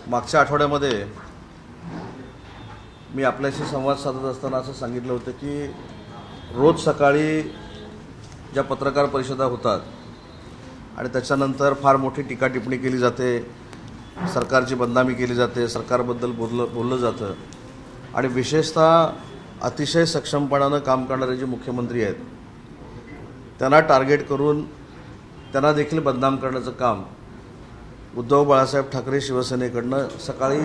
मागच्या आठवड्यामध्ये मी आपल्याशी संवाद साधत असताना असं सांगितलं होतं की रोज सकाळी ज्या पत्रकार परिषदा होतात आणि त्याच्यानंतर फार मोठी टीका टिप्पणी केली जाते, सरकारची बदनामी केली जाते, सरकारबद्दल बोललं जातं आणि विशेषतः अतिशय सक्षमपणानं काम करणारे जे मुख्यमंत्री आहेत त्यांना टार्गेट करून त्यांना देखील बदनाम करण्याचं काम उद्धव बाळासाहेब ठाकरे शिवसेनेकडनं सकाळी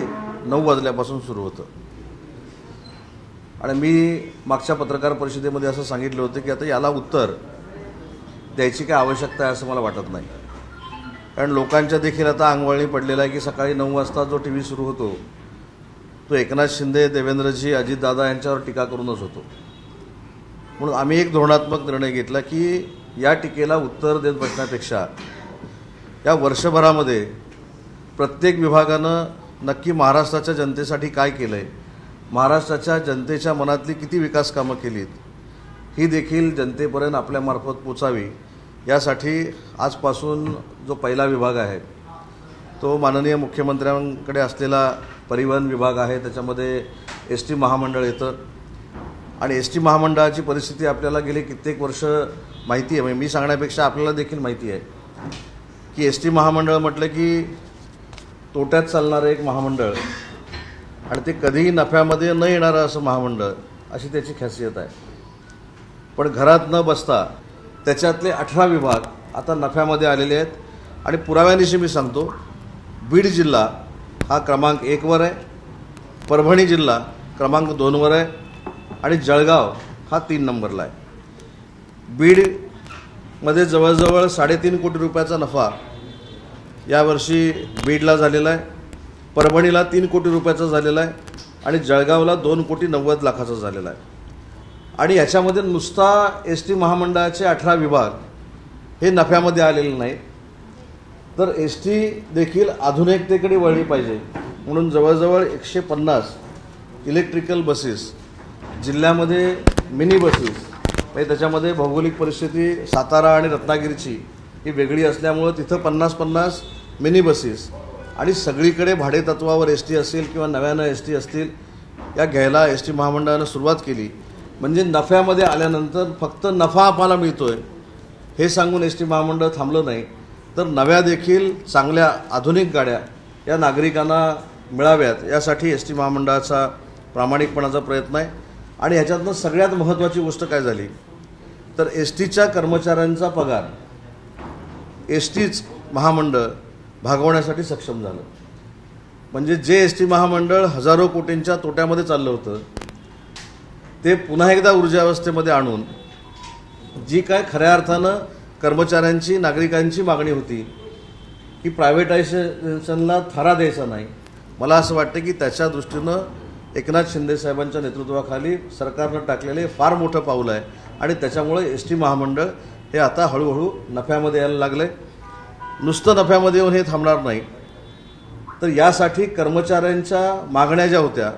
9 वाजल्यापासून सुरू होतं. आणि मी मागच्या पत्रकार परिषदेमध्ये असं सांगितलं होतं की आता याला उत्तर द्यायची काय आवश्यकता आहे असं मला वाटत नाही, कारण लोकांच्या देखील आता अंगवळणी पडलेला आहे की सकाळी 9 वाजता जो टीव्ही सुरू होतो तो एकनाथ शिंदे, देवेंद्रजी, अजितदादा यांच्यावर टीका करूनच होतो. म्हणून आम्ही एक धोरणात्मक निर्णय घेतला की या टीकेला उत्तर देत बसण्यापेक्षा या वर्षभरामध्ये प्रत्येक विभागानं नक्की महाराष्ट्राच्या जनतेसाठी काय केलं आहे, महाराष्ट्राच्या जनतेच्या मनातली किती विकास कामं केलीत ही देखील जनतेपर्यंत आपल्यामार्फत पोचावी यासाठी आजपासून जो पहिला विभाग आहे तो माननीय मुख्यमंत्र्यांकडे असलेला परिवहन विभाग आहे. त्याच्यामध्ये एस टी महामंडळ येतं आणि एस टी महामंडळाची परिस्थिती आपल्याला गेले कित्येक वर्ष माहिती आहे. म्हणजे मी सांगण्यापेक्षा आपल्याला देखील माहिती आहे की एस टी महामंडळ म्हटलं की तोट्यात चालणारं एक महामंडळ आणि ते कधीही नफ्यामध्ये न येणारं असं महामंडळ अशी त्याची खासियत आहे. पण घरात न बसता त्याच्यातले 18 विभाग आता नफ्यामध्ये आलेले आहेत. आणि पुराव्यानिशी मी सांगतो, बीड जिल्हा हा क्रमांक 1 वर आहे, परभणी जिल्हा क्रमांक 2 वर आहे आणि जळगाव हा 3 नंबरला आहे. बीडमध्ये जवळजवळ 3.5 कोटी रुपयाचा नफा यावर्षी बीडला झालेला आहे, परभणीला 3 कोटी रुपयाचा झालेला आहे आणि जळगावला 2,90,00,000 झालेला आहे. आणि याच्यामध्ये नुसता एस टी महामंडळाचे 18 विभाग हे नफ्यामध्ये आलेले नाहीत, तर एस टी देखील आधुनिकतेकडे वळली पाहिजे म्हणून जवळजवळ 150 इलेक्ट्रिकल बसेस जिल्ह्यामध्ये, मिनी बसेस, म्हणजे त्याच्यामध्ये भौगोलिक परिस्थिती सातारा आणि रत्नागिरीची ही वेगळी असल्यामुळं तिथं 50-50 मिनी बसेस आणि सगळीकडे भाडेतत्वावर एस टी असेल किंवा नव्यानं एस टी असतील या घ्यायला एस टी महामंडळानं सुरुवात केली. म्हणजे नफ्यामध्ये आल्यानंतर फक्त नफा आम्हाला मिळतोय हे सांगून एस टी महामंडळ थांबलं नाही, तर नव्या देखील चांगल्या आधुनिक गाड्या या नागरिकांना मिळाव्यात यासाठी एस टी महामंडळाचा प्रामाणिकपणाचा प्रयत्न आहे. आणि ह्याच्यातनं सगळ्यात महत्त्वाची गोष्ट काय झाली तर एस टीच्या कर्मचाऱ्यांचा पगार एस टीच महामंडळ भागवण्यासाठी सक्षम झालं. म्हणजे जे एस टी महामंडळ हजारो कोटींच्या तोट्यामध्ये चाललं होतं ते पुन्हा एकदा ऊर्जावस्थेमध्ये आणून जी काय खऱ्या अर्थानं कर्मचाऱ्यांची, नागरिकांची मागणी होती की प्रायव्हेटायझेशनला थारा द्यायचा नाही, मला असं वाटतं की त्याच्या दृष्टीनं एकनाथ शिंदे साहेबांच्या नेतृत्वाखाली सरकारनं टाकलेले फार मोठं पाऊल आहे आणि त्याच्यामुळे एस टी महामंडळ हे आता हळूहळू नफ्यामध्ये यायला लागले. नुसतं नफ्यामध्ये येऊन हे थांबणार नाही, तर यासाठी कर्मचाऱ्यांच्या मागण्या ज्या होत्या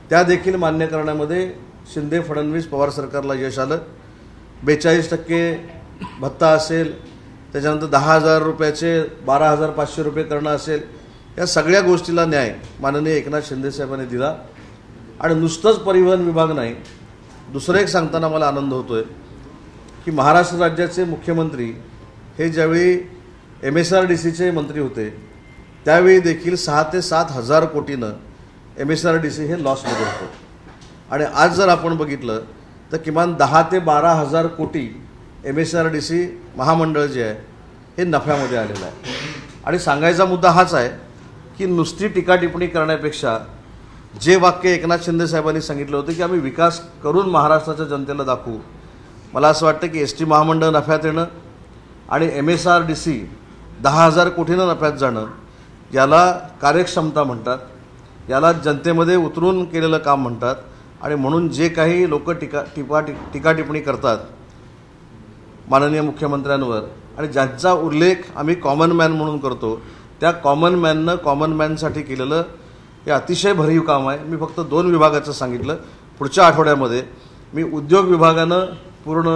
त्या देखील मान्य करण्यामध्ये शिंदे फडणवीस पवार सरकारला यश आलं. 42% भत्ता असेल, त्याच्यानंतर 10,000 रुपयाचे 12,500 रुपये करणं असेल, या सगळ्या गोष्टीला न्याय माननीय एकनाथ शिंदे साहेबांनी दिला. आणि नुसतंच परिवहन विभाग नाही, दुसरं एक सांगताना मला आनंद होतोय की महाराष्ट्र राज्याचे मुख्यमंत्री हे ज्यावेळी MSRDCचे मंत्री होते त्यावेळी देखील 6 ते 7 हजार कोटीनं MSRDC हे लॉसमध्ये होतं. आणि आज जर आपण बघितलं तर किमान 10 ते 12 हजार कोटी MSRDC महामंडळ जे आहे हे नफ्यामध्ये आलेलं आहे. आणि सांगायचा मुद्दा हाच आहे की नुसती टीका टिप्पणी करण्यापेक्षा जे वाक्य एकनाथ शिंदे साहेबांनी सांगितलं होतं की आम्ही विकास करून महाराष्ट्राच्या जनतेला दाखवू, मला असं वाटतं की एस टी महामंडळ नफ्यात येणं आणि MSRDC 10,000 कोटीनं नफ्यात जाणं याला कार्यक्षमता म्हणतात, याला जनतेमध्ये उतरून केलेलं काम म्हणतात. आणि म्हणून जे काही लोक टीका टिप्पणी करतात माननीय मुख्यमंत्र्यांवर आणि ज्यांचा उल्लेख आम्ही कॉमन मॅन म्हणून करतो, त्या कॉमन मॅननं कॉमन मॅनसाठी केलेलं हे अतिशय भरीव काम आहे. मी फक्त 2 विभागाचं सांगितलं. पुढच्या आठवड्यामध्ये मी उद्योग विभागानं पूर्ण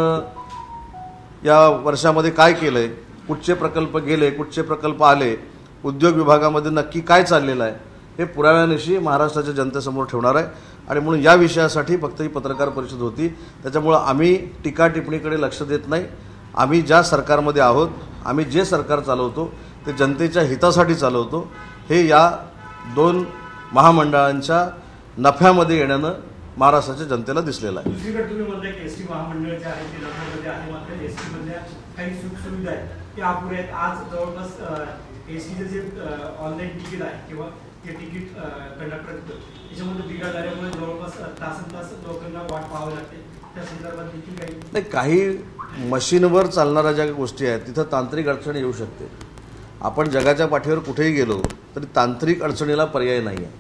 या वर्षामध्ये काय केलं आहे, कुठचे प्रकल्प गेले, कुठचे प्रकल्प आले उद्योग विभागामध्ये नक्की काय चाललेलं आहे हे पुराव्यानिशी महाराष्ट्राच्या जनतेसमोर ठेवणार आहे. आणि म्हणून या विषयासाठी फक्त ही पत्रकार परिषद होती. त्याच्यामुळं आम्ही टीका टिप्पणीकडे लक्ष देत नाही. आम्ही ज्या सरकारमध्ये आहोत, आम्ही जे सरकार चालवतो ते जनतेच्या हितासाठी चालवतो. हे या दोन महामंडळांच्या नफ्यामध्ये येण्यानं महाराष्ट्राच्या जनतेला दिसलेलं आहे. दुसरीकडे तुम्ही म्हणताय की एसटी महामंडळ जे आहे ते नफ्यामध्ये आहे, मात्र एसटी मधल्या काही सुखसुविधा आहेत त्या अपुऱ्या आहेत. आज जवळपास एसटीचं जे ऑनलाईन तिकीट आहे किंवा ते तिकीट कंडक्टर त्याच्यामध्ये बिघाड झाल्यामुळे जवळपास तासन लोकांना वाट पाहावी लागते. त्या संदर्भात देखील काही काही मशीनवर चालणाऱ्या ज्या गोष्टी आहेत तिथं तांत्रिक अडचण येऊ शकते. आपण जगाच्या पाठीवर कुठेही गेलो तरी तांत्रिक अडचणीला पर्याय नाही आहे.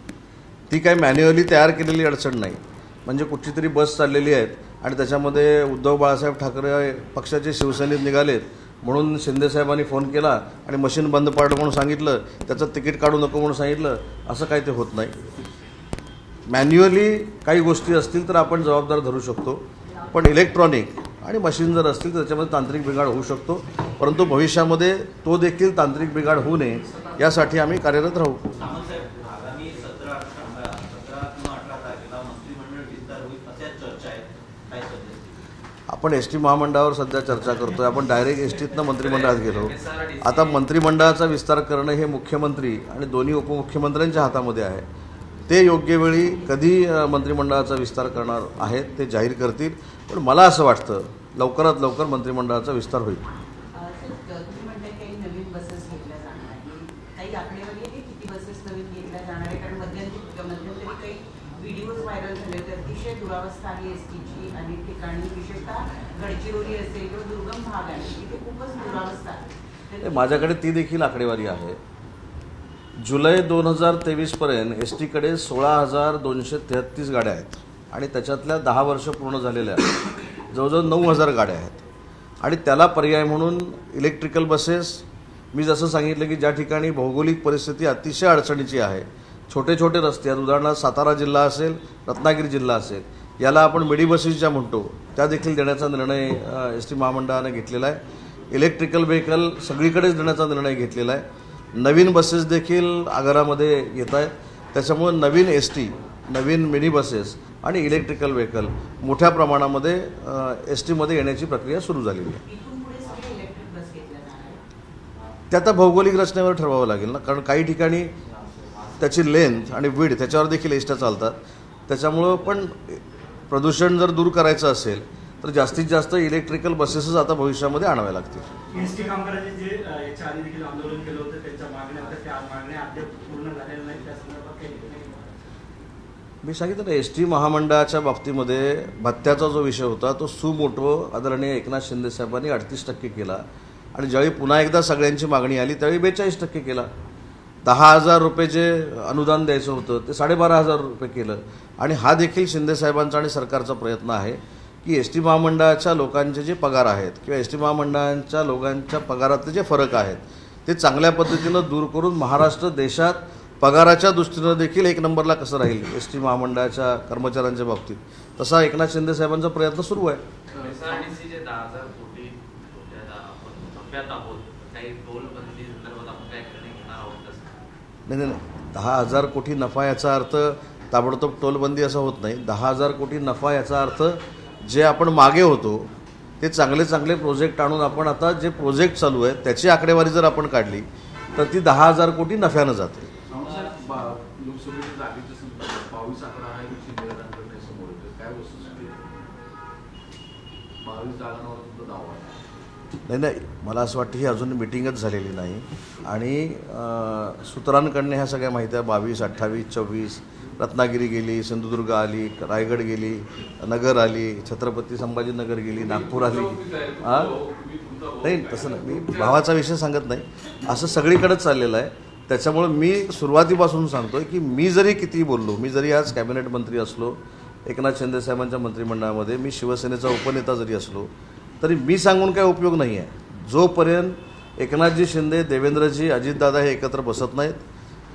ती काही मॅन्युअली तयार केलेली अडचण नाही. म्हणजे कुठची तरी बस चाललेली आहेत आणि त्याच्यामध्ये उद्धव बाळासाहेब ठाकरे पक्षाचे शिवसैनिक निघालेत म्हणून शिंदेसाहेबांनी फोन केला आणि मशीन बंद पाडलं म्हणून सांगितलं, त्याचं तिकीट काढू नको म्हणून सांगितलं, असं काही ते होत नाही. मॅन्युअली काही गोष्टी असतील तर आपण जबाबदार धरू शकतो, पण इलेक्ट्रॉनिक आणि मशीन जर असतील तर त्याच्यामध्ये तांत्रिक बिघाड होऊ शकतो. परंतु भविष्यामध्ये तो देखील तांत्रिक बिघाड होऊ नये यासाठी आम्ही कार्यरत राहू. आपण एस टी महामंडळावर सध्या चर्चा करतोय. आपण डायरेक्ट एस टीतनं मंत्रिमंडळात गेलो. आता मंत्रिमंडळाचा विस्तार करणं हे मुख्यमंत्री आणि दोन्ही उपमुख्यमंत्र्यांच्या हातामध्ये आहे. ते योग्य वेळी कधी मंत्रिमंडळाचा विस्तार करणार आहेत ते जाहीर करतील. पण मला असं वाटतं लवकरात लवकर मंत्रिमंडळाचा विस्तार होईल. व्हिडिओज व्हायरल झाले तर अतिशय दुरावस्था आहे एसटीची आणि ठिकाणी विशेषतः गडचिरोली असेल किंवा दुर्गम भाग आहे तिथे खूपच दुरावस्था आहे. माझ्याकडे ती देखील आकडेवारी आहे. जुलै 2023 पर्यंत एस टीकडे 16,233 गाड्या आहेत आणि त्याच्यातल्या 10 वर्ष पूर्ण झालेल्या जवळजवळ 9,000 गाड्या आहेत. आणि त्याला पर्याय म्हणून इलेक्ट्रिकल बसेस, मी जसं सांगितलं की ज्या ठिकाणी भौगोलिक परिस्थिती अतिशय अडचणीची आहे, छोटे छोटे रस्ते आहेत, उदाहरणार्थ सातारा जिल्हा असेल, रत्नागिरी जिल्हा असेल, याला आपण मिडी बसेस ज्या म्हणतो त्या देखील देण्याचा निर्णय एस टी महामंडळाने घेतलेला आहे. इलेक्ट्रिकल व्हेकल सगळीकडेच देण्याचा निर्णय घेतलेला आहे. नवीन बसेस देखील आगारामध्ये येत आहेत. त्याच्यामुळे नवीन एस टी, नवीन मिनी बसेस आणि इलेक्ट्रिकल व्हेकल मोठ्या प्रमाणामध्ये एस टीमध्ये येण्याची प्रक्रिया सुरू झालेली आहे. ते आता भौगोलिक रचनेवर ठरवावं लागेल ना, कारण काही ठिकाणी त्याची लेंथ आणि विड्थ त्याच्यावर देखील एसट्या चालतात. त्याच्यामुळं पण प्रदूषण जर दूर करायचं असेल तर जास्तीत जास्त इलेक्ट्रिकल बसेसच आता भविष्यामध्ये आणाव्या लागतील. एसटी कामगारांनी जे याच्या आधी देखील आंदोलन केलं होतं त्यांच्या मागण्या होत्या, त्या मागण्या अद्याप पूर्ण झालेल्या नाहीत. त्या संदर्भात काही मी सांगितलं ना, एस टी महामंडळाच्या बाबतीमध्ये भत्त्याचा जो विषय होता तो सुमोटो आदरणीय एकनाथ शिंदे साहेबांनी 38% केला आणि ज्यावेळी पुन्हा एकदा सगळ्यांची मागणी आली त्यावेळी 42% केला. 10,000 रुपये जे अनुदान द्यायचं होतं ते 12,500 रुपये केलं. आणि हा देखील शिंदेसाहेबांचा आणि सरकारचा प्रयत्न आहे की एस टी महामंडळाच्या लोकांचे जे पगार आहेत किंवा एस टी महामंडळांच्या लोकांच्या पगारातले जे फरक आहेत ते चांगल्या पद्धतीनं दूर करून महाराष्ट्र देशात पगाराच्या दृष्टीनं देखील एक नंबरला कसं राहील एस टी महामंडळाच्या कर्मचाऱ्यांच्या बाबतीत, तसा एकनाथ शिंदेसाहेबांचा प्रयत्न सुरू आहे. नाही, 10,000 कोटी नफा याचा अर्थ ताबडतोब टोलबंदी असा होत नाही. 10,000 कोटी नफा याचा अर्थ जे आपण मागे होतो ते चांगले चांगले प्रोजेक्ट आणून आपण आता जे प्रोजेक्ट चालू आहेत त्याची आकडेवारी जर आपण काढली तर ती 10,000 कोटी नफ्यानं जाते. लोकसभेच्या जागेच्या संदर्भात 22 आकडा आहे की समोर येतो, काय वस्तुस्थिती 22 जागांवर तुमचा दावा आहे? नाही, मला असं वाटतं ही अजून मिटिंगच झालेली नाही आणि सूत्रांकडनं ह्या सगळ्या माहिती आहे. 22, 28, 24 रत्नागिरी गेली, सिंधुदुर्ग आली, रायगड गेली, नगर आली, छत्रपती संभाजीनगर गेली, नागपूर आली. नाही तसं नाही, मी भावाचा विषय सांगत नाही, असं सगळीकडेच चाललेलं आहे. त्याच्यामुळे मी सुरुवातीपासून सांगतोय की मी जरी किती बोललो, मी जरी आज कॅबिनेट मंत्री असलो एकनाथ शिंदे साहेबांच्या मंत्रिमंडळामध्ये, मी शिवसेनेचा उपनेता जरी असलो तरी मी सांगून काय उपयोग नाही आहे. जोपर्यंत एकनाथजी शिंदे, देवेंद्रजी, अजितदादा हे एकत्र बसत नाहीत,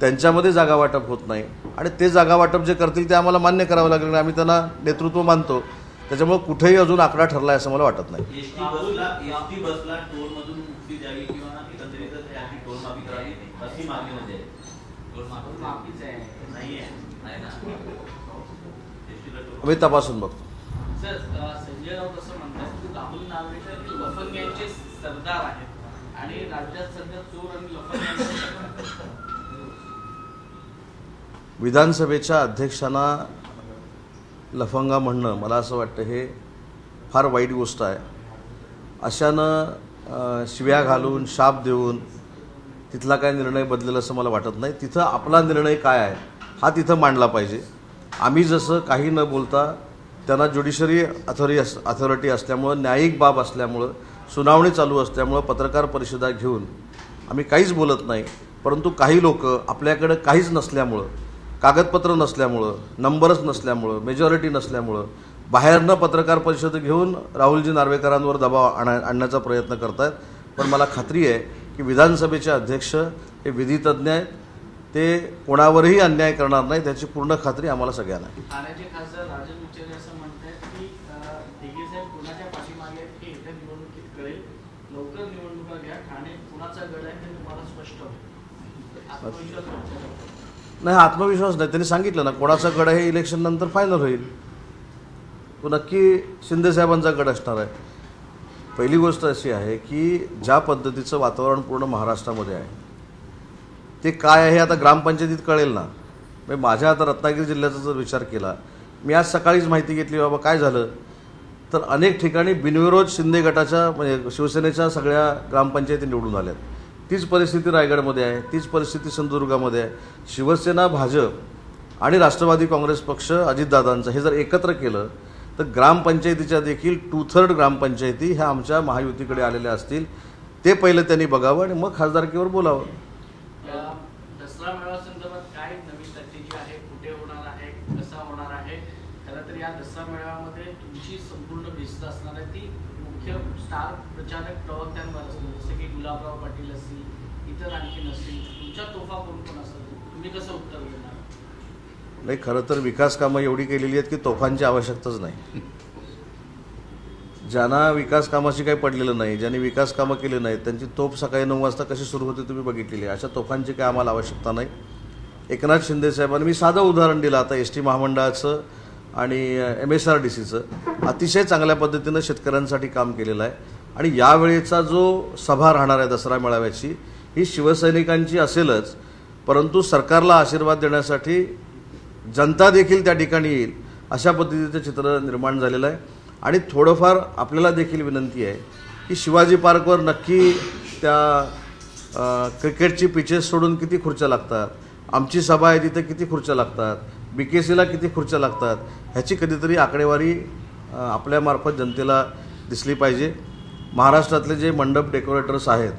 त्यांच्यामध्ये जागा वाटप होत नाही आणि ते जागा वाटप जे करतील ते आम्हाला मान्य करावं लागेल. आम्ही त्यांना नेतृत्व मानतो. त्याच्यामुळे कुठेही अजून आकडा ठरला आहे असं मला वाटत नाही. एसटी बसला टोल मधून मुक्ती द्यावी किंवा एकंदरीत टोल माफी करावी कशी मागणीमध्ये आहे? टोल माफीच आहे. नाही आहे, नाही ना. एसटीला टोल मी तपासून बघतो. सर संजय राऊत असं म्हणतात की राहुल नार्वेकर हे लफंग्यांचे सरदार आहेत आणि राज्यात सध्या चोर आणि लफंग्यांचे सरदार आहेत. विधानसभेच्या अध्यक्षांना लफंगा म्हणणं मला असं वाटतं हे फार वाईट गोष्ट आहे. अशानं शिव्या घालून शाप देऊन तिथला काय निर्णय बदलेल असं मला वाटत नाही. तिथं आपला निर्णय काय आहे हा तिथं मांडला पाहिजे. आम्ही जसं काही न बोलता त्यांना ज्युडिशरी अथॉरिटी असल्यामुळं, न्यायिक बाब असल्यामुळं, सुनावणी चालू असल्यामुळं पत्रकार परिषदा घेऊन आम्ही काहीच बोलत नाही. परंतु काही लोक आपल्याकडं काहीच नसल्यामुळं, कागदपत्र नसल्यामुळं, नंबरच नसल्यामुळं, मेजॉरिटी नसल्यामुळं बाहेरनं पत्रकार परिषद घेऊन राहुलजी नार्वेकरांवर दबाव आणण्याचा प्रयत्न करत आहेत. पण मला खात्री आहे की विधानसभेचे अध्यक्ष हे विधितज्ञ आहेत. ते कोणावरही अन्याय करणार नाही त्याची पूर्ण खात्री आम्हाला सगळ्यांना आहे. ठाण्याचे खासदार राजन विचारे असं म्हणतात की दिघे साहेब कुणाच्या पाठीमागे आहेत हे येत्या निवडणुकीत कळेल. लवकर निवडणुका घ्या. ठाणे कुणाचा गड आहे ते तुम्हाला स्पष्ट होईल. आत्मविश्वास तुमच्याकडे. नाही, आत्मविश्वास नाही. त्यांनी सांगितलं ना कोणाचा गड आहे इलेक्शन नंतर फायनल होईल. तो नक्की शिंदेसाहेबांचा गड असणार आहे. पहिली गोष्ट अशी आहे की ज्या पद्धतीचं वातावरण पूर्ण महाराष्ट्रामध्ये आहे ते काय आहे आता ग्रामपंचायतीत कळेल ना. म्हणजे माझ्या आता रत्नागिरी जिल्ह्याचा जर विचार केला, मी आज सकाळीच माहिती घेतली बाबा काय झालं तर अनेक ठिकाणी बिनविरोध शिंदे गटाच्या म्हणजे शिवसेनेच्या सगळ्या ग्रामपंचायती निवडून आल्यात. तीच परिस्थिती रायगडमध्ये आहे, तीच परिस्थिती सिंधुदुर्गामध्ये आहे. शिवसेना, भाजप आणि राष्ट्रवादी काँग्रेस पक्ष अजितदादांचं हे जर एकत्र केलं तर ग्रामपंचायतीच्या देखील 2/3 ग्रामपंचायती ह्या आमच्या महायुतीकडे आलेल्या असतील. ते पहिलं त्यांनी बघावं आणि मग खासदारकीवर बोलावं. दसरा मेळावा संदर्भात काय नवीन स्ट्रॅटेजी आहे, कुठे होणार आहे, कसा होणार आहे? खरं तर या दसरा मेळाव्यामध्ये तुमची संपूर्ण बेस्ट असणार आहे ती मुख्य स्टार प्रचारक प्रवक्त्यांवर असतील, जसे की गुलाबराव पाटील असतील, इतर आणखी नसतील. तुमच्या तोफा कोण कोण असेल, तुम्ही कसं उत्तर देणार? नाही, खरं तर विकास कामं एवढी केलेली आहेत की तोफांची आवश्यकताच नाही. ज्यांना विकास कामाशी काही पडलेलं नाही, ज्यांनी विकास कामं केली नाहीत त्यांची तोफ सकाळी 9 वाजता कशी सुरू होते तुम्ही बघितलेली आहे. अशा तोफांची काय आम्हाला आवश्यकता नाही. एकनाथ शिंदे साहेबांनी मी साधं उदाहरण दिलं आता एस टी महामंडळाचं आणि MSRDCचं अतिशय चांगल्या पद्धतीनं शेतकऱ्यांसाठी काम केलेलं आहे. आणि यावेळेचा जो सभा राहणार आहे दसरा मेळाव्याची ही शिवसैनिकांची असेलच, परंतु सरकारला आशीर्वाद देण्यासाठी जनता देखील त्या ठिकाणी येईल अशा पद्धतीचं चित्र निर्माण झालेलं आहे. आणि थोडंफार आपल्याला देखील विनंती आहे की शिवाजी पार्कवर नक्की त्या क्रिकेटची पिचेस सोडून किती खुर्च्या लागतात, आमची सभा आहे तिथे किती खुर्च्या लागतात, BKCला किती खुर्च्या लागतात, ह्याची कधीतरी आकडेवारी आपल्यामार्फत जनतेला दिसली पाहिजे. महाराष्ट्रातले जे मंडप डेकोरेटर्स आहेत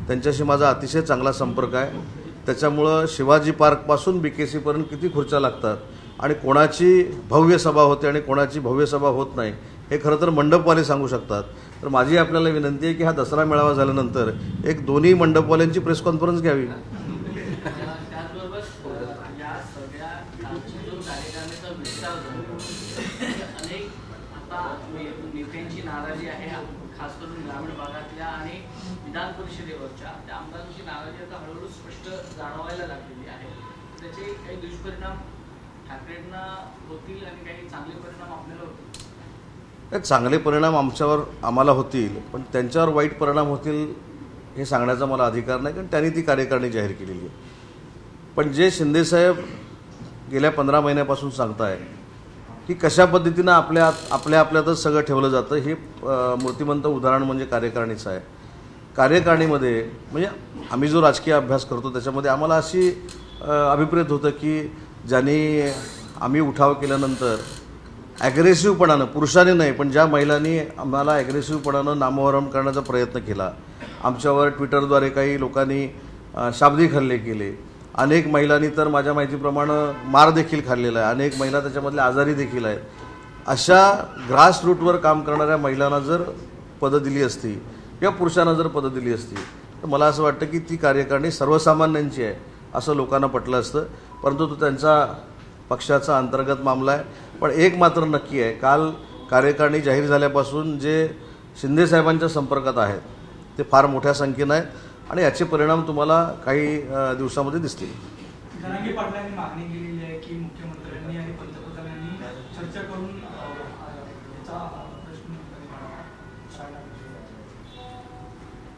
त्यांच्याशी माझा अतिशय चांगला संपर्क आहे. त्याच्यामुळं शिवाजी पार्कपासून BKCपर्यंत किती खुर्च्या लागतात आणि कोणाची भव्य सभा होते आणि कोणाची भव्य सभा होत नाही हे खरं तर मंडपवाले सांगू शकतात. तर माझी आपल्याला विनंती आहे की हा दसरा मेळावा झाल्यानंतर एक दोन्ही मंडपवाल्यांची प्रेस कॉन्फरन्स घ्यावी. त्याचबरोबर या सगळ्या जो कार्यकारिणीचा विस्तार झाला, अनेक आता नेत्यांची नाराजी आहे, खास करून ग्रामीण भागातल्या आणि विधान परिषदेवरच्या त्या आमदारांची नाराजी आता हळूहळू स्पष्ट जाणवायला लागलेली आहे. त्याचे काही दुष्परिणाम ठाकरेंना होतील आणि काही चांगले परिणाम आपल्याला होतील. चांगले परिणाम आम्हाला होतील, पण त्यांच्यावर वाईट परिणाम होतील हे सांगण्याचा मला अधिकार नाही, कारण त्यांनी ती कार्यकारिणी जाहीर केलेली आहे. पण जे शिंदेसाहेब गेल्या 15 महिन्यापासून सांगताय की कशा पद्धतीनं आपल्यातच सगळं ठेवलं जातं हे मूर्तिमंत उदाहरण म्हणजे कार्यकारिणीचं आहे. कार्यकारिणीमध्ये म्हणजे आम्ही जो राजकीय अभ्यास करतो त्याच्यामध्ये आम्हाला अशी अभिप्रेत होतं की ज्यांनी आम्ही उठाव केल्यानंतर ॲग्रेसिव्हपणानं, पुरुषांनी नाही पण ज्या महिलांनी आम्हाला ॲग्रेसिव्हपणानं नामोहरम करण्याचा प्रयत्न केला, आमच्यावर ट्विटरद्वारे काही लोकांनी शाब्दिक हल्ले केले, अनेक महिलांनी तर माझ्या माहितीप्रमाणे मार देखील खाल्लेला आहे, अनेक महिला त्याच्यामधल्या आजारी देखील आहेत. अशा ग्रास रूटवर काम करणाऱ्या महिलांना जर पदं दिली असती किंवा पुरुषांना जर पदं दिली असती तर मला असं वाटतं की ती कार्यकारिणी सर्वसामान्यांची आहे असं लोकांना पटलं असतं. परंतु तो त्यांचा पक्षाचा अंतर्गत मामला आहे. पण एक मात्र नक्की आहे, काल कार्यकारिणी जाहीर झाल्यापासून जे शिंदेसाहेबांच्या संपर्कात आहेत ते फार मोठ्या संख्येनं आहेत. आणि याचे परिणाम तुम्हाला काही दिवसामध्ये दिसतील. जरांगे पाटलांनी मागणी केलेली आहे की मुख्यमंत्र्यांनी आणि पंतप्रधानांनी चर्चा करून याचा प्रश्न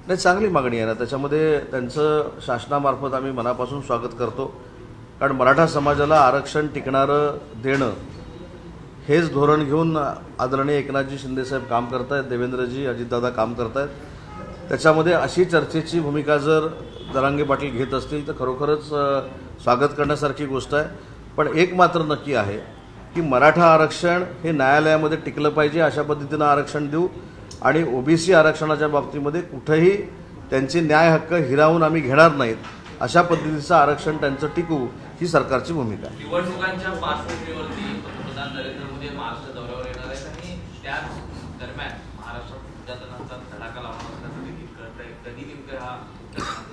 नाही, चांगली मागणी आहे ना. त्याच्यामध्ये त्यांचं शासनामार्फत आम्ही मनापासून स्वागत करतो. कारण मराठा समाजाला आरक्षण टिकणारं देणं हेच धोरण घेऊन आदरणीय एकनाथजी शिंदेसाहेब काम करत आहेत, देवेंद्रजी अजितदादा काम करत आहेत. त्याच्यामध्ये अशी चर्चेची भूमिका जर जरांगे पाटील घेत असतील तर खरोखरच स्वागत करण्यासारखी गोष्ट आहे. पण एक मात्र नक्की आहे की मराठा आरक्षण हे न्यायालयामध्ये टिकलं पाहिजे, अशा पद्धतीनं आरक्षण देऊ आणि ओबीसी आरक्षणाच्या बाबतीमध्ये कुठेही त्यांचे न्याय हक्क हिरावून आम्ही घेणार नाहीत, अशा पद्धतीचं आरक्षण त्यांचं टिकवू ही सरकारची भूमिका आहे. निवडणुकांच्या पार्श्वभूमीवरती पंतप्रधान नरेंद्र मोदी महाराष्ट्र दौऱ्यावर येणार आहेत आणि त्याच दरम्यान महाराष्ट्रात निर्यातनाचा धडाका लावणार असल्याचं देखील कळत आहे. कधी नेमकं हा धडाका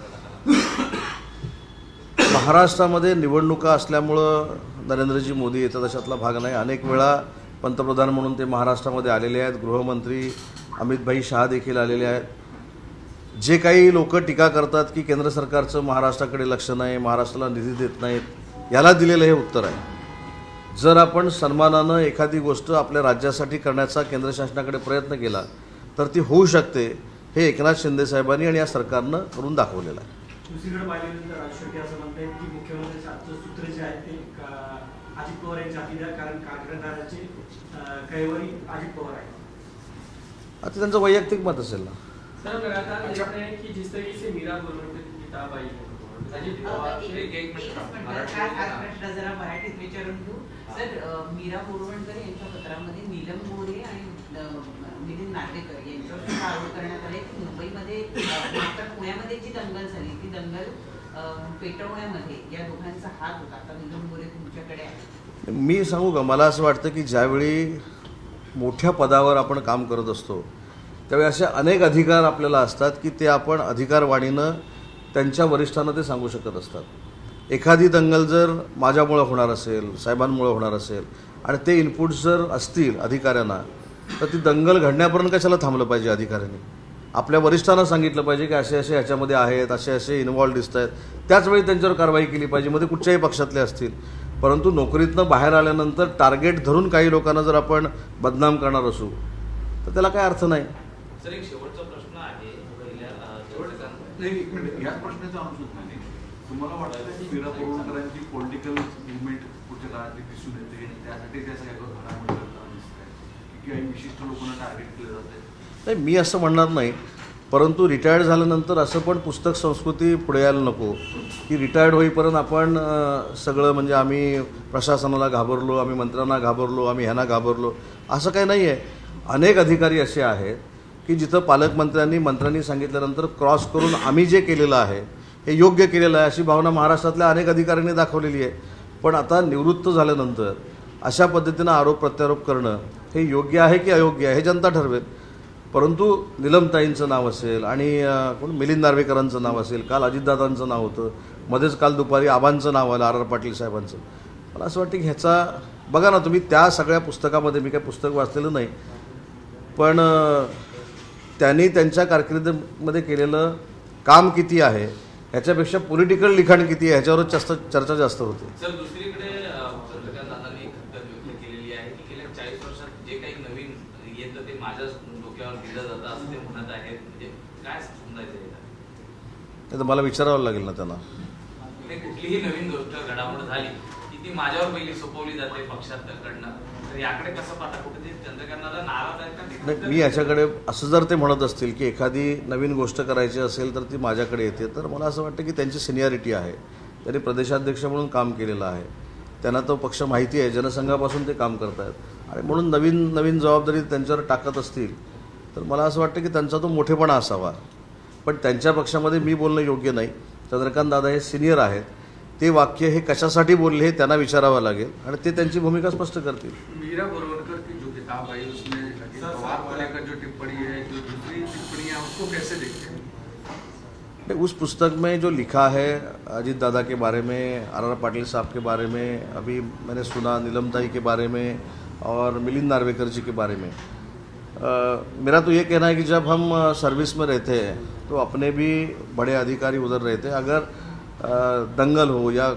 महाराष्ट्रामध्ये निवडणुका असल्यामुळं नरेंद्रजी मोदी येतात अशातला भाग नाही. अनेक वेळा पंतप्रधान म्हणून ते महाराष्ट्रामध्ये आलेले आहेत. गृहमंत्री अमित शहा देखील आलेले आहेत. जे काही लोक टीका करतात की केंद्र सरकारचं महाराष्ट्राकडे लक्ष नाही, महाराष्ट्राला निधी देत नाहीत, याला दिलेलं हे उत्तर आहे. जर आपण सन्मानानं एखादी गोष्ट आपल्या राज्यासाठी करण्याचा केंद्र शासनाकडे प्रयत्न केला तर ती होऊ शकते, हे एकनाथ शिंदे साहेबांनी आणि या सरकारनं करून दाखवलेलं आहे. दुसरीकडे पाहिल्यानंतर राज शेट्टी असं म्हणतात की मुख्यमंत्र्यांचे आजचं सूत्र जे आहे ते अजित पवार यांच्या हाती द्या, कारण कारखानदाराचे कैवारी अजित पवार आहे. आता त्यांचं वैयक्तिक मत असेल ना. सर लगातार देख रहे हैं कि जिस तरीके से मीरा बोरवणकर की किताब आई है अजित पवार एक प्रश्न जरा मराठीत विचारून घेऊ. सर, मीरा बोरवणकर यांच्या पत्रामध्ये नीलम गोरे आणि मिलिंद नार्वेकर यांच्यावर सुद्धा आरोप करण्यात आले की मुंबईमध्ये मात्र पुण्यामध्ये जी दंगल झाली ती दंगल पेटवण्यामध्ये या दोघांचा हात होता. आता नीलम गोरे तुमच्याकडे आहे. मी सांगू का, मला असं वाटतं की ज्यावेळी मोठ्या पदावर आपण काम करत असतो त्यावेळी असे अनेक अधिकार आपल्याला असतात की ते आपण अधिकारवाणीनं त्यांच्या वरिष्ठांना ते सांगू शकत असतात. एखादी दंगल जर माझ्यामुळं होणार असेल, साहेबांमुळं होणार असेल आणि ते इनपुट्स जर असतील अधिकाऱ्यांना, तर ती दंगल घडण्यापर्यंत कशाला थांबलं पाहिजे अधिकाऱ्यांनी? आपल्या वरिष्ठांना सांगितलं पाहिजे की असे असे ह्याच्यामध्ये आहेत, असे असे इन्व्हॉल्व दिसत आहेत, त्याचवेळी त्यांच्यावर कारवाई केली पाहिजे, मध्ये कुठच्याही पक्षातले असतील. परंतु नोकरीतनं बाहेर आल्यानंतर टार्गेट धरून काही लोकांना जर आपण बदनाम करणार असू तर त्याला काय अर्थ नाही. सर, एक शेवटचा प्रश्न आहे. याच प्रश्नाचं अनुसंधान आहे. तुम्हाला वाटतं की मीरा बोरवणकरांची पॉलिटिकल मुवमेंट पुढच्या काळात दिसून येते, त्यासाठी त्या सगळ्या घडामोडी करताना दिसत आहे की काही विशिष्ट लोकांना टार्गेट केलं जाते? नाही, मी असं म्हणणार नाही. परंतु रिटायर्ड झाल्यानंतर असं पण पुस्तक संस्कृती पुढे यायला नको की रिटायर्ड होईपर्यंत आपण सगळं म्हणजे आम्ही प्रशासनाला घाबरलो, आम्ही मंत्र्यांना घाबरलो, आम्ही ह्यांना घाबरलो, असं काही नाही आहे. अनेक अधिकारी असे आहेत की जिथं मंत्र्यांनी सांगितल्यानंतर क्रॉस करून आम्ही जे केलेलं आहे हे योग्य केलेलं आहे अशी भावना महाराष्ट्रातल्या अनेक अधिकाऱ्यांनी दाखवलेली आहे. पण आता निवृत्त झाल्यानंतर अशा पद्धतीनं आरोप प्रत्यारोप करणं हे योग्य आहे की अयोग्य आहे हे जनता ठरवेल. परंतु निलमताईंचं नाव असेल आणि मिलिंद नार्वेकरांचं नाव असेल, काल अजितदादांचं नाव होतं, मध्येच काल दुपारी आबांचं नाव आलं, आर पाटील साहेबांचं. मला असं वाटतं की ह्याचा बघा ना तुम्ही, त्या सगळ्या पुस्तकामध्ये, मी काय पुस्तक वाचलेलं नाही, पण त्यांनी त्यांच्या कारकिर्दीमध्ये केलेलं काम किती आहे ह्याच्यापेक्षा पॉलिटिकल लिखाण किती आहे ह्याच्यावरच चर्चा जास्त होते. सर, दुसरीकडे पंतप्रधानांनी एक खंत व्यक्त केलेली आहे की गेल्या 40 वर्षात जे काही नवीन येतं ते माझ्याच डोक्यावर दिलं जातं असं ते म्हणत आहेत. म्हणजे काय समजायचं आहे? तर मला विचारावं लागेल ना त्यांना. कुठलीही नवीन गोष्ट घडामोड झाली की ती माझ्यावर पहिली सोपवली जाते पक्षाकडनं. तर याकडे कसं पाहता? कुठे चंद्रकांतला नाराज आहेत का? नाही, मी याच्याकडे असं जर ते म्हणत असतील की एखादी नवीन गोष्ट करायची असेल तर ती माझ्याकडे येते, तर मला असं वाटतं की त्यांची सिनियरिटी आहे, त्यांनी प्रदेशाध्यक्ष म्हणून काम केलेलं आहे, त्यांना तो पक्ष माहिती आहे, जनसंघापासून ते काम करत आहेत आणि म्हणून नवीन जबाबदारी त्यांच्यावर टाकत असतील तर मला असं वाटतं की त्यांचा तो मोठेपणा असावा. पण त्यांच्या पक्षामध्ये मी बोलणं योग्य नाही. चंद्रकांत दादा हे सिनियर आहेत, ते वाक्य हे कशासाठी बोलले हे त्यांना विचारावं लागेल आणि ते त्यांची भूमिका स्पष्ट करतील. मीरा बोरवणकर की जो किताब आई उसमें अजित पवार को लेकर जो टिप्पणी है, जो दूसरी टिप्पणियां, उसको कैसे देखते हैं? उस पुस्तक में जो लिखा है अजीत दादा के बारे में, आर पाटिल साहब के बारे में, अभी मैंने सुना नीलमताई के बारे में और मिलिंद नार्वेकर जी के बारे में, मेरा तो ये कहना है कि जब हम सर्विस में रहते हैं तो अपने भी बड़े अधिकारी उधर रहते हैं, अगर दंगल हो या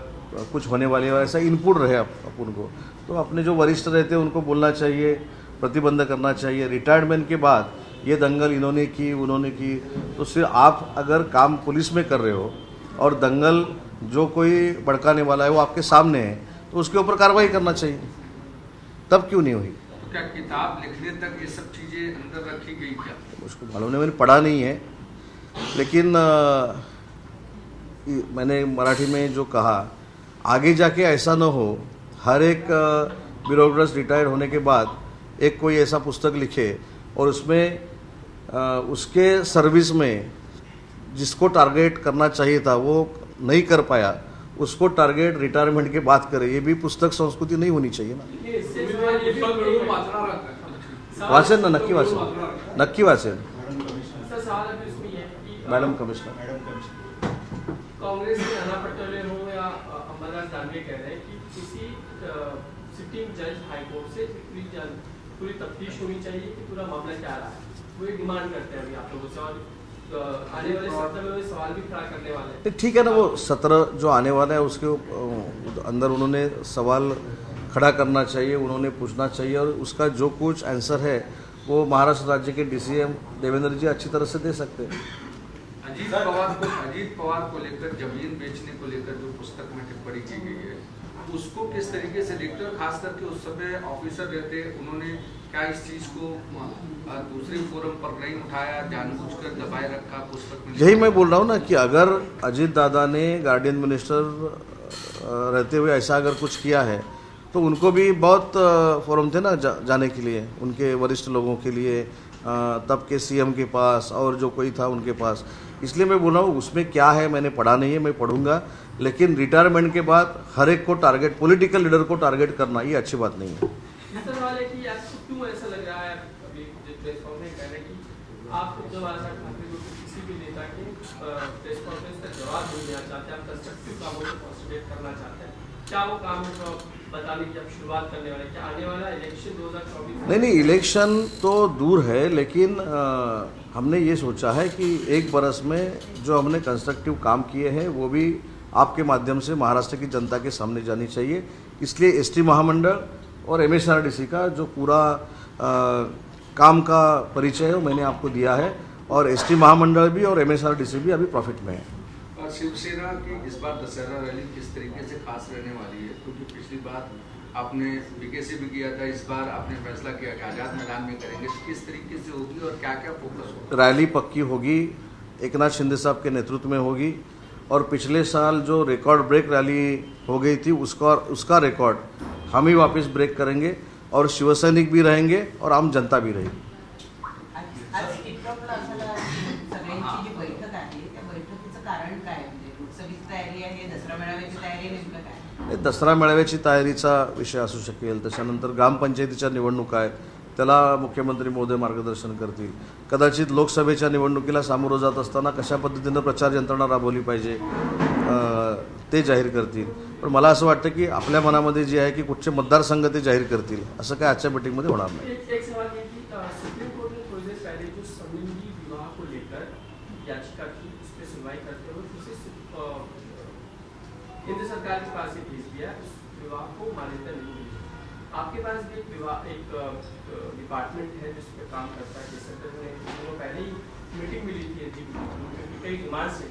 कुछ होने वाली हो ऐसा इनपुट रहे अपन को, तो अपने जो वरिष्ठ रहते हैं उनको बोलना चाहिए, प्रतिबंध करना चाहिए। रिटायरमेंट के बाद ये दंगल इन्होंने की उन्होंने की, तो सिर्फ आप अगर काम पुलिस में कर रहे हो और दंगल जो कोई भड़काने वाला है वो आपके सामने है तो उसके ऊपर कार्रवाई करना चाहिए, तब क्यों नहीं हुई? तो क्या किताब लिखने तक ये सब चीजें अंदर रखी गई क्या? उसको मालूम नहीं, मैंने पढ़ा नहीं है, लेकिन मैंने मराठी में जो कहा, आगे जाके ऐसा न हो हर एक ब्यूरोक्रेट रिटायर होने के बाद एक कोई ऐसा पुस्तक लिखे और उसमें उसके सर्विस में जिसको टारगेट करना चाहिए था वो नहीं कर पाया, उसको टारगेट रिटायरमेंट के बाद करे। ये भी पुस्तक संस्कृती नहीं होनी चाहिए ना। वाचन ना, नक्की वाचन, नक्की वाचन। मॅडम कमिशनर कांग्रेस के नाना पटोले हो या अमरनाथ दानवे कह रहे हैं कि किसी सिटिंग जज हाईकोर्ट से पूरी तफ्तीश होनी चाहिए कि पूरा मामला क्या रहा है, वो एक डिमांड करते हैं अभी आप लोगों से, और आने वाले सत्र में सवाल भी खड़ा करने वाले हैं। ठीक है ना, वो सत्र जो आने वाला है उसके अंदर उन्होंने सवाल खड़ा करना चाहिए, उन्होंने पूछना चाहिए और उसका जो कुछ आंसर है वो महाराष्ट्र राज्य के DCM देवेंद्र जी अच्छी तरह से दे सकते हैं। अजीत पवार को लेकर जमीन बेचने को लेकर जो पुस्तक में टिप्पणी की गई है उसको किस तरीके से देखते हो? खास करके उस समय ऑफिसर रहते, उन्होंने क्या इस चीज को दूसरे फोरम पर नहीं उठाया, जानबूझकर दबाए रखा पुस्तक में? यही मैं बोल रहा हूँ ना कि अगर अजीत दादा ने गार्डियन मिनिस्टर रहते हुए ऐसा अगर कुछ किया है तो उनको भी बहुत फोरम थे ना जाने के लिए, उनके वरिष्ठ लोगों के लिए, तब के CM के पास और जो कोई था उनके पास। इसलिए मैं बोल रहा हूँ उसमें क्या है मैंने पढ़ा नहीं है, मैं पढ़ूंगा, लेकिन रिटायरमेंट के बाद हर एक को टारगेट, पॉलिटिकल लीडर को टारगेट करना ये अच्छी बात नहीं है। क्यों ऐसा लग रहा है अभी प्रेस कॉन्फ्रेंस कह रहे हैं कि आप जब किसी भी नेता के प्रेस कॉन्फ्रेंस का जवाब नहीं देना चाहते, आप कंस्ट्रक्टिव कामों को कॉन्सेंट्रेट करना चाहते हैं, क्या वो काम है जो बताने की आप शुरुआत करने वाले, क्या आने वाला इलेक्शन 2024? नहीं, इलेक्शन तो दूर है, लेकिन हमने ये सोचा है कि एक बरस में जो हमने कंस्ट्रक्टिव काम किए हैं वो भी आपके माध्यम से महाराष्ट्र की जनता के सामने जानी चाहिए। इसलिए ST महामंडल और MSRDC का जो पूरा काम का परिचय है वो मैंने आपको दिया है, और ST महामंडल भी और MSRDC भी अभी प्रॉफिट में है। और शिवसेना की इस बार दशहरा रैली किस तरीके से खास रहने वाली है? क्योंकि पिछली बार आपने BK से भी किया था, इस बार आपने फैसला किया कि आजाद मैदान में करेंगे, तो किस तरीके से होगी और क्या क्या फोकस होगा? रैली पक्की होगी, एकनाथ शिंदे साहब के नेतृत्व में होगी, और पिछले साल जो रिकॉर्ड ब्रेक रैली हो गई थी उसका रिकॉर्ड हम ही वापस ब्रेक करेंगे, और शिवसैनिक भी रहेंगे और आम जनता भी रहेगी। आज टिकटॉकला सगळ्यांची जी बैठक आहे त्या बैठकीचं कारण काय, म्हणजे लोकसभेची तयारी आहे, दसरा मेळाव्याची तयारी आहे, नेमकं काय? दसरा मेळाव्याची तयारीचा विषय असू शकेल, त्याच्यानंतर ग्रामपंचायतीच्या निवडणुका आहेत, त्याला मुख्यमंत्री महोदय मार्गदर्शन करतील, कदाचित लोकसभेच्या निवडणुकीला सामोरं जात असताना कशा पद्धतीनं प्रचार यंत्रणा राबवली पाहिजे ते जाहीर करतील। पण मला असं वाटतं की आपल्या मनामध्ये जे आहे की कुठचे मतदारसंघ ते जाहीर करतील, असं काय आजच्या मीटिंगमध्ये होणार नाही। एक सवाल ये कि सुप्रीम कोर्ट ने थोड़ी देर पहले जो समलिंगी विवाह को लेकर याचिका की, उस पर सुनवाई करते हुए केंद्र सरकार के पास भेज दिया, उस विवाह को मान्यता नहीं मिली। आपके पास भी एक डिपार्टमेंट है जिस पर काम करता है, जिससे पहले ही मीटिंग मिली थी, कई डिमांड्स है,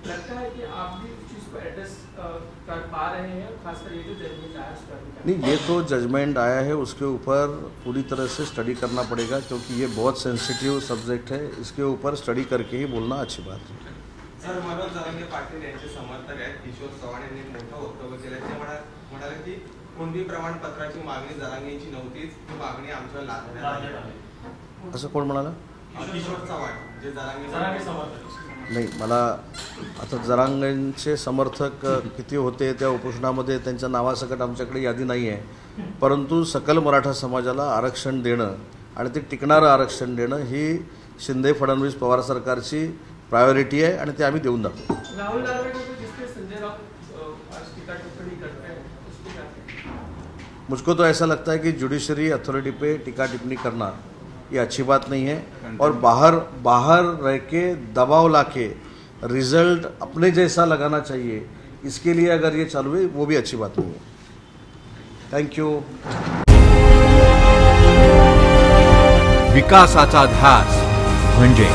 लगता है कि आप भी उस चीज़ को एड्रेस कर पा रहे हैं, खासकर ये जो जजमेंट आया उस पर? नहीं, ये तो जजमेंट आया है उसके ऊपर पूरी तरह से स्टडी करना पड़ेगा, क्योंकि ये बहुत सेंसिटिव सब्जेक्ट है, इसके ऊपर स्टडी करके ही बोलना अच्छी बात है। सर, मनोज जरांगे पाटील यांचे समर्थक आहेत किशोर चव्हाण यांनी एक मोठं वक्तव्य केलं, ते म्हणाले की कुणबी प्रमाणपत्राची मागणी जरांगेंची नव्हतीच, ही मागणी आमच्यावर लादण्यात आली। असं कोण म्हणाला? किशोर चव्हाण जे जरांगे समर्थक। नाही, मला आता जरांगेंचे समर्थक किती होते त्या उपोषणामध्ये त्यांच्या नावासकट आमच्याकडे यादी नाही आहे, परंतु सकल मराठा समाजाला आरक्षण देणं आणि ते टिकणारं आरक्षण देणं ही शिंदे फडणवीस पवार सरकारची प्रायोरिटी है, और आम्ही देऊन दाखवू। राहुल नार्वे को जिस पे संजय राउत आज टीका टिप्पणी करते हैं, उसको क्या कहते हैं? मुझको तो ऐसा लगता है कि जुडिशरी अथॉरिटी पे टीका टिप्पणी करना ये अच्छी बात नहीं है। और बाहर रह के दबाव लाके रिजल्ट अपने जैसा लगाना चाहिए, इसके लिए अगर ये चालू है वो भी अच्छी बात नहीं है। Thank you. विकासाचा ध्यास म्हणजे